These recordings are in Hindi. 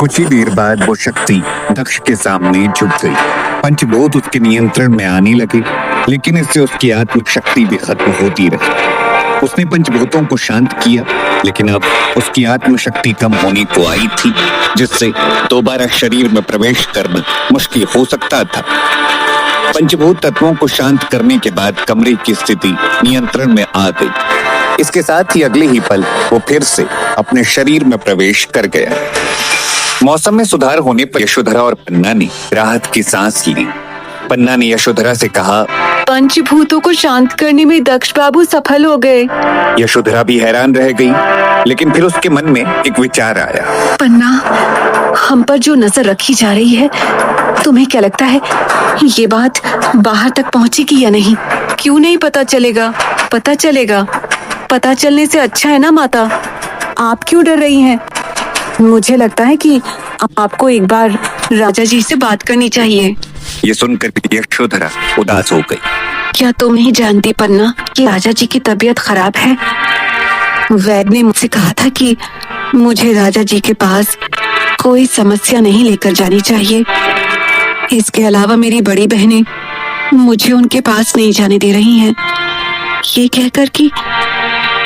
कुछ ही देर बाद वो शक्ति दक्ष के सामने झुक गई। पंचभूत उसके नियंत्रण में आने लगे, लेकिन इससे उसकी आत्मिक शक्ति भी खत्म होती रही। उसने पंचभूतों को शांत किया, लेकिन अब उसकी आत्मशक्ति कम होने को आई थी, जिससे दोबारा शरीर में प्रवेश करना मुश्किल हो सकता था। पंचभूत तत्वों को शांत करने के बाद कमरे की स्थिति नियंत्रण में आ गई। इसके साथ ही अगले ही पल वो फिर से अपने शरीर में प्रवेश कर गया। मौसम में सुधार होने पर यशोधरा और पन्ना ने राहत की सांस ली। पन्ना ने यशोधरा से कहा, पंचभूतों को शांत करने में दक्ष बाबू सफल हो गए। यशोधरा भी हैरान रह गई, लेकिन फिर उसके मन में एक विचार आया। पन्ना, हम पर जो नजर रखी जा रही है, तुम्हें क्या लगता है ये बात बाहर तक पहुंचेगी या नहीं? क्यों नहीं पता चलेगा? पता चलेगा। पता चलने से अच्छा है ना माता। आप क्यों डर रही हैं? मुझे लगता है कि आपको एक बार राजा जी से बात करनी चाहिए। ये सुनकर यशोधरा उदास हो गई। क्या तुम नहीं जानती पन्ना कि राजा जी की तबीयत खराब है? वैद्य ने मुझसे कहा था कि मुझे राजा जी के पास कोई समस्या नहीं लेकर जानी चाहिए। इसके अलावा मेरी बड़ी बहनें मुझे उनके पास नहीं जाने दे रही हैं, ये कहकर कि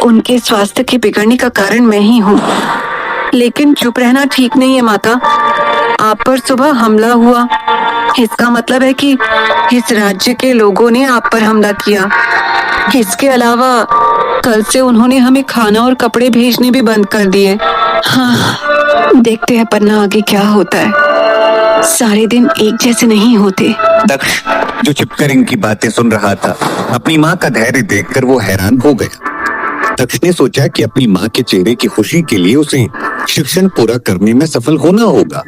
उनके स्वास्थ्य के बिगड़ने का कारण मैं ही हूँ। लेकिन चुप रहना ठीक नहीं है माता। आप पर सुबह हमला हुआ, इसका मतलब है कि इस राज्य के लोगों ने आप पर हमला किया। इसके अलावा कल से उन्होंने हमें खाना और कपड़े भेजने भी बंद कर दिए। हाँ, देखते हैं पन्ना आगे क्या होता है। सारे दिन एक जैसे नहीं होते। दक्ष, जो चुपकर इनकी बातें सुन रहा था, अपनी माँ का धैर्य देखकर वो हैरान हो गया। दक्ष ने सोचा कि अपनी माँ के चेहरे की खुशी के लिए उसे शिक्षण पूरा करने में सफल होना होगा।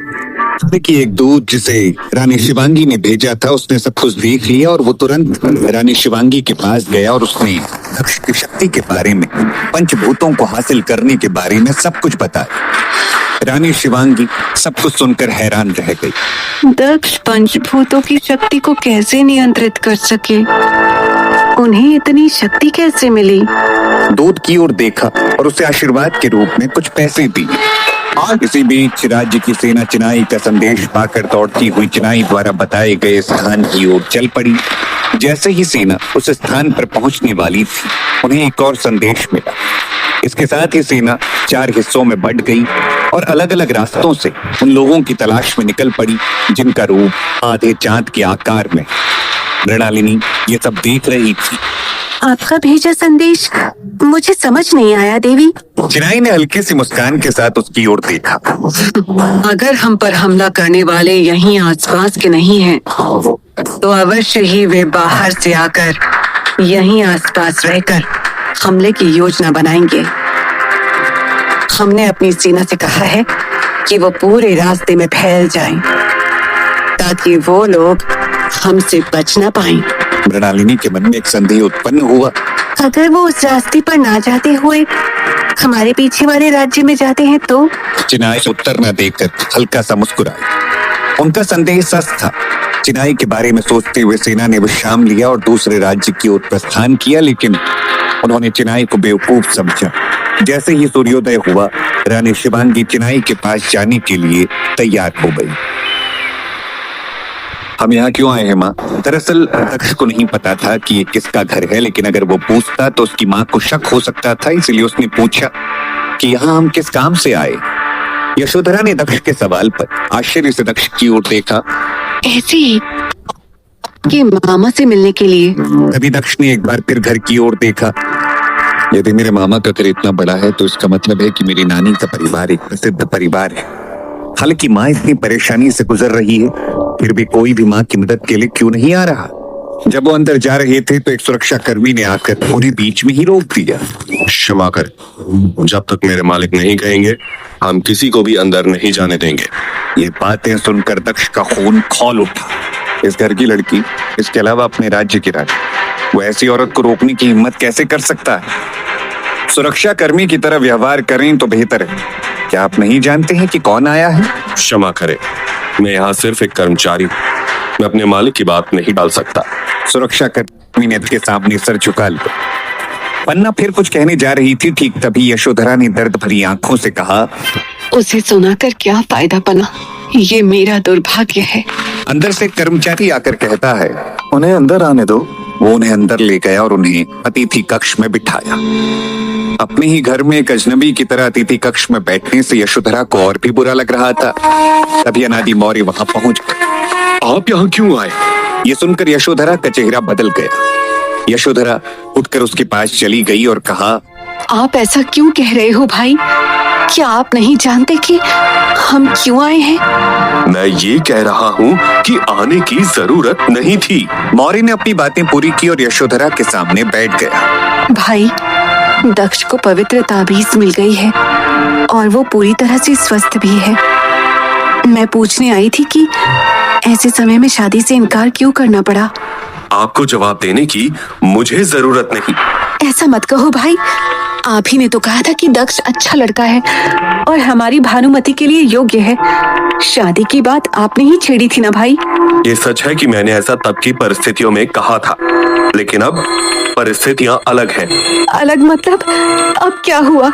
कि एक दूत जिसे रानी शिवांगी ने भेजा था, उसने सब कुछ देख लिया और वो तुरंत रानी शिवांगी के पास गया और उसने दक्ष की शक्ति के बारे में, पंचभूतों को हासिल करने के बारे में सब कुछ बताया। रानी शिवांगी सब कुछ सुनकर हैरान रह गई। दक्ष पंचभूतों की शक्ति को कैसे नियंत्रित कर सके? उन्हें इतनी शक्ति कैसे मिली? दूत की ओर देखा और उसे आशीर्वाद के रूप में कुछ पैसे दिए। इसी बीच राज्य की सेना चिनाई का संदेश पाकर दौड़ती हुई चिनाई द्वारा बताए गए स्थान की ओर चल पड़ी। जैसे ही सेना उस स्थान पर पहुंचने वाली थी, उन्हें एक और संदेश मिला। इसके साथ ही सेना 4 हिस्सों में बंट गई और अलग अलग रास्तों से उन लोगों की तलाश में निकल पड़ी जिनका रूप आधे चांद के आकार में। मृणालिनी ये सब देख रही थी। आपका भेजा संदेश मुझे समझ नहीं आया देवी। चिनाई ने हल्की सी मुस्कान के साथ उसकी ओर देखा। अगर हम पर हमला करने वाले यहीं आसपास के नहीं हैं, तो अवश्य ही वे बाहर से आकर यहीं आसपास रहकर हमले की योजना बनाएंगे। हमने अपनी सेना से कहा है कि वो पूरे रास्ते में फैल जाएं, ताकि वो लोग हमसे बच ना पाएं। मृणालिनी के मन में एक संदेह उत्पन्न हुआ। अगर वो उस रास्ते पर ना जाते हुए हमारे पीछे वाले राज्य में जाते हैं तो? चिनाई उत्तर न देकर हल्का सा मुस्कुराई। उनका संदेह सच था। चिनाई के बारे में सोचते हुए सेना ने विश्राम लिया और दूसरे राज्य की ओर प्रस्थान किया, लेकिन उन्होंने चिनाई को बेवकूफ समझा। जैसे ही सूर्योदय हुआ, रानी शिवांगी चिनाई के पास जाने के लिए तैयार हो गई। हम यहाँ क्यों आए हैं माँ? दरअसल दक्ष को नहीं पता था कि ये किसका घर है, लेकिन अगर वो पूछता तो उसकी माँ को शक हो सकता था, इसलिए उसने पूछा कि यहाँ हम किस काम से आए। यशोधरा ने दक्ष के सवाल पर आश्चर्य से दक्ष की ओर देखा। ऐसे ही कि मामा से मिलने के लिए। तभी दक्ष ने एक बार फिर घर की ओर देखा। यदि मेरे मामा का घर इतना बड़ा है तो इसका मतलब है कि मेरी नानी का परिवार एक प्रसिद्ध परिवार है। हालांकि माँ इतनी परेशानी से गुजर रही है, फिर भी कोई भी माँ की मदद के लिए क्यों नहीं आ रहा? जब वो अंदर जा रहे थे तो एक सुरक्षा कर्मी ने आकर उन्हें बीच में ही रोक दिया। क्षमा कर, जब तक मेरे मालिक नहीं कहेंगे हम किसी को भी अंदर नहीं जाने देंगे। ये बातें सुनकर दक्ष का खून खौल उठा। इस घर की लड़की, इसके अलावा अपने राज्य की रानी, वो ऐसी औरत को रोकने की हिम्मत कैसे कर सकता है? सुरक्षा कर्मी की तरह व्यवहार करें तो बेहतर है। क्या आप नहीं जानते हैं कि कौन आया है? क्षमा करें, मैं यहाँ सिर्फ एक कर्मचारी हूँ, मैं अपने मालिक की बात नहीं डाल सकता। सुरक्षा कर्मी ने उसके सामने सर झुका लिया। पन्ना फिर कुछ कहने जा रही थी, ठीक तभी यशोधरा ने दर्द भरी आंखों से कहा, उसे सुनाकर क्या फायदा पना, ये मेरा दुर्भाग्य है। अंदर से कर्मचारी आकर कहता है, उन्हें अंदर आने दो। वो उन्हें अंदर ले गया और उन्हें अतिथि कक्ष में बिठाया। अपने ही घर में एक अजनबी की तरह अतिथि कक्ष में बैठने से यशोधरा को और भी बुरा लग रहा था। तभी अनादि मौर्य वहां पहुंच गए। आप यहाँ क्यों आए? ये सुनकर यशोधरा का चेहरा बदल गया। यशोधरा उठकर उसके पास चली गई और कहा, आप ऐसा क्यों कह रहे हो भाई? क्या आप नहीं जानते कि हम क्यों आए हैं? मैं ये कह रहा हूँ कि आने की जरूरत नहीं थी। मौर्य ने अपनी बातें पूरी की और यशोधरा के सामने बैठ गया। भाई, दक्ष को पवित्र ताबीज मिल गई है और वो पूरी तरह से स्वस्थ भी है। मैं पूछने आई थी कि ऐसे समय में शादी से इनकार क्यों करना पड़ा? आपको जवाब देने की मुझे जरूरत नहीं। ऐसा मत कहो भाई, आप ही ने तो कहा था कि दक्ष अच्छा लड़का है और हमारी भानुमति के लिए योग्य है। शादी की बात आपने ही छेड़ी थी ना भाई? ये सच है कि मैंने ऐसा तब की परिस्थितियों में कहा था, लेकिन अब परिस्थितियां अलग हैं। अलग मतलब? अब क्या हुआ?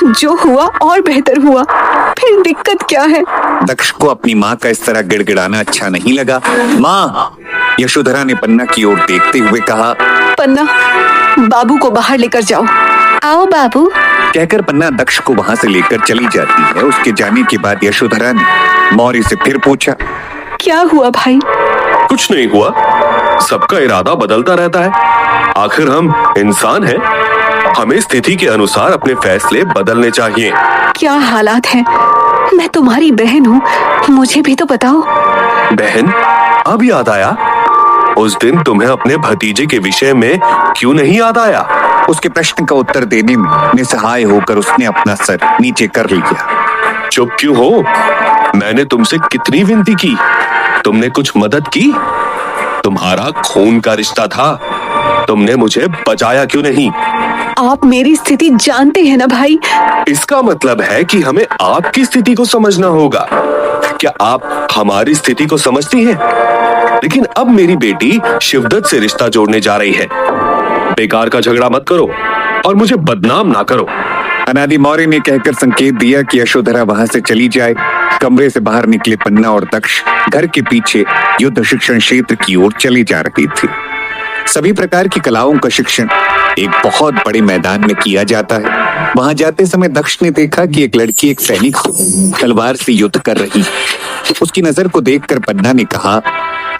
जो हुआ और बेहतर हुआ, फिर दिक्कत क्या है? दक्ष को अपनी माँ का इस तरह गिड़गिड़ाना अच्छा नहीं लगा। माँ, यशोधरा ने पन्ना की ओर देखते हुए कहा। पन्ना, बाबू को बाहर लेकर जाओ। आओ बाबू, कहकर पन्ना दक्ष को वहां से लेकर चली जाती है। उसके जाने के बाद यशोधरा ने मौर्य से फिर पूछा, क्या हुआ भाई? कुछ नहीं हुआ, सबका इरादा बदलता रहता है। आखिर हम इंसान हैं, हमें स्थिति के अनुसार अपने फैसले बदलने चाहिए। क्या हालात हैं? मैं तुम्हारी बहन हूँ, मुझे भी तो बताओ। बहन? अब याद आया? उस दिन तुम्हें अपने भतीजे के विषय में क्यों नहीं याद आया? उसके प्रश्न का उत्तर देने में निस्सहाय होकर उसने अपना सर नीचे कर लिया। चुप क्यों हो? मैंने तुमसे कितनी विनती की, तुमने कुछ मदद की? तुम्हारा खून का रिश्ता था, तुमने मुझे बचाया क्यों नहीं? आप मेरी स्थिति जानते हैं ना भाई? इसका मतलब है कि हमें आपकी स्थिति को समझना होगा। क्या आप हमारी स्थिति को समझती हैं? लेकिन अब मेरी बेटी शिवदत्त से रिश्ता जोड़ने जा रही है। बेकार का झगड़ा मत करो और मुझे बदनाम ना करो। अनादि मौर्य ने कहकर संकेत दिया कि यशोधरा वहां से चली जाए। कमरे से बाहर निकले पन्ना और दक्ष घर के पीछे युद्ध शिक्षण क्षेत्र की ओर चली जा रही थी। सभी प्रकार की कलाओं का शिक्षण एक बहुत बड़े मैदान में किया जाता है। वहां जाते समय दक्ष ने देखा कि एक लड़की एक सैनिक से तलवार से युद्ध कर रही। उसकी नजर को देखकर पन्ना ने कहा,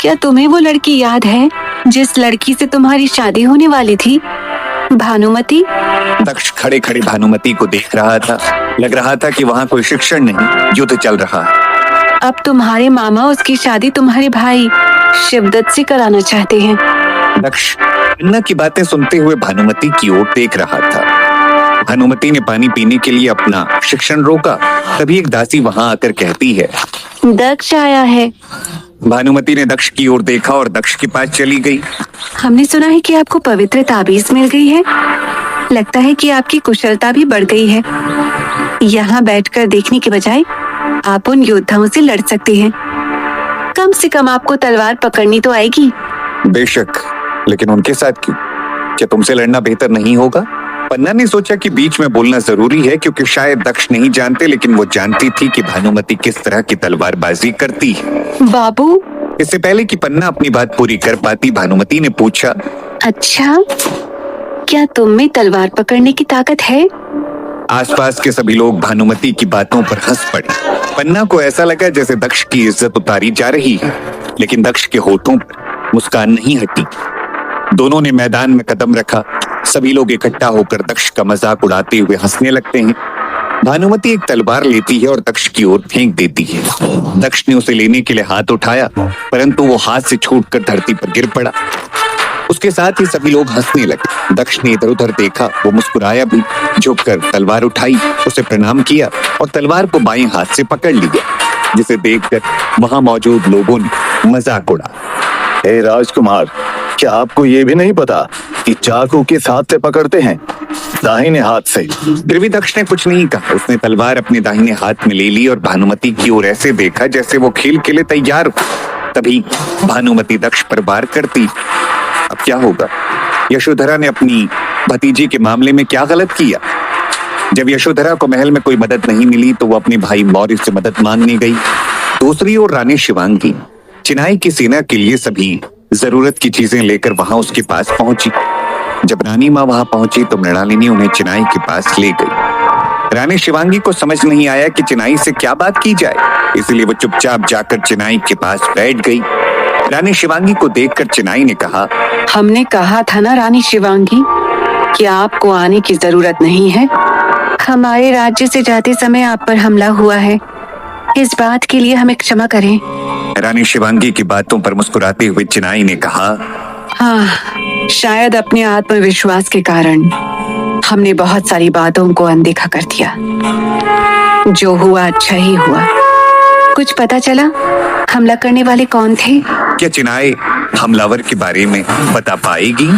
क्या तुम्हें वो लड़की याद है जिस लड़की से तुम्हारी शादी होने वाली थी? भानुमति? दक्ष खड़े खड़े भानुमति को देख रहा था। लग रहा था कि वहां कोई शिक्षण नहीं, युद्ध चल रहा है। अब तुम्हारे मामा उसकी शादी तुम्हारे भाई शिवदत्त से कराना चाहते हैं। दक्ष पन्ना की बातें सुनते हुए भानुमति की ओर देख रहा था। भानुमति ने पानी पीने के लिए अपना शिक्षण रोका। तभी एक दासी वहां आकर कहती है, दक्ष आया है। भानुमति ने दक्ष की ओर देखा और दक्ष के पास चली गई। हमने सुना है कि आपको पवित्र ताबीज मिल गई है। लगता है कि आपकी कुशलता भी बढ़ गई है। यहाँ बैठकर देखने के बजाय आप उन योद्धाओं से लड़ सकते हैं। कम से कम आपको तलवार पकड़नी तो आएगी। बेशक, लेकिन उनके साथ क्यों? क्या तुमसे लड़ना बेहतर नहीं होगा? पन्ना ने सोचा कि बीच में बोलना जरूरी है, क्योंकि शायद दक्ष नहीं जानते, लेकिन वो जानती थी कि भानुमति किस तरह की तलवारबाजी करती है। बाबू? इससे पहले कि पन्ना अपनी बात पूरी कर पाती, भानुमति ने पूछा, अच्छा, क्या तुम में तलवार पकड़ने की ताकत है? आसपास के सभी लोग भानुमति की बातों पर हंस पड़े। पन्ना को ऐसा लगा जैसे दक्ष की इज्जत उतारी जा रही है, लेकिन दक्ष के होठों पर मुस्कान नहीं हटी। दोनों ने मैदान में कदम रखा। सभी लोग इकट्ठा होकर दक्ष का मजाक उड़ाते हुए हंसने लगते हैं। भानुमति एक तलवार लेती है और दक्ष की ओर फेंक देती है। दक्ष ने उसे लेने के लिए हाथ उठाया, परंतु वो हाथ से छूटकर धरती पर गिर पड़ा। उसके साथ ही सभी लोग हंसने लगे। दक्ष ने इधर उधर देखा, वो मुस्कुराया भी, झुककर तलवार उठाई, उसे प्रणाम किया और तलवार को बाएं हाथ से पकड़ लिया, जिसे देखकर वहां मौजूद लोगों ने मजाक उड़ा। हे राजकुमार, क्या आपको ये भी नहीं पता कि चाकू किस हाथ से पकड़ते हैं? दाहिने हाथ से। फिर भी दक्ष ने कुछ नहीं कहा। उसने तलवार अपने दाहिने हाथ में ले ली और भानुमति की ओर ऐसे देखा जैसे वो खेल के लिए तैयार हो। तभी भानुमति दक्ष पर वार करती। अब क्या होगा? यशोधरा ने अपनी भतीजी के मामले में क्या गलत किया? जब यशोधरा को महल में कोई मदद नहीं मिली तो वो अपने भाई मौर्य से मदद मांगने गई। दूसरी ओर रानी शिवांगी चिनाई की सेना के लिए सभी जरूरत की चीजें लेकर वहां उसके पास पहुंची। जब रानी माँ वहां पहुंची तो मृणालिनी उन्हें चिनाई के पास ले गई। रानी शिवांगी को समझ नहीं आया कि चिनाई से क्या बात की जाए, इसलिए वो चुपचाप जाकर चिनाई के पास बैठ गई। रानी शिवांगी को देखकर चिनाई ने कहा, हमने कहा था ना रानी शिवांगी कि आपको आने की जरूरत नहीं है। हमारे राज्य से जाते समय आप पर हमला हुआ है, इस बात के लिए हमें क्षमा करें। रानी शिवांगी की बातों पर मुस्कुराते हुए चिनाई ने कहा, हाँ, शायद अपने आत्मविश्वास के कारण हमने बहुत सारी बातों को अनदेखा कर दिया। जो हुआ अच्छा ही हुआ। कुछ पता चला हमला करने वाले कौन थे? क्या चिनाई हमलावर के बारे में बता पाएगी?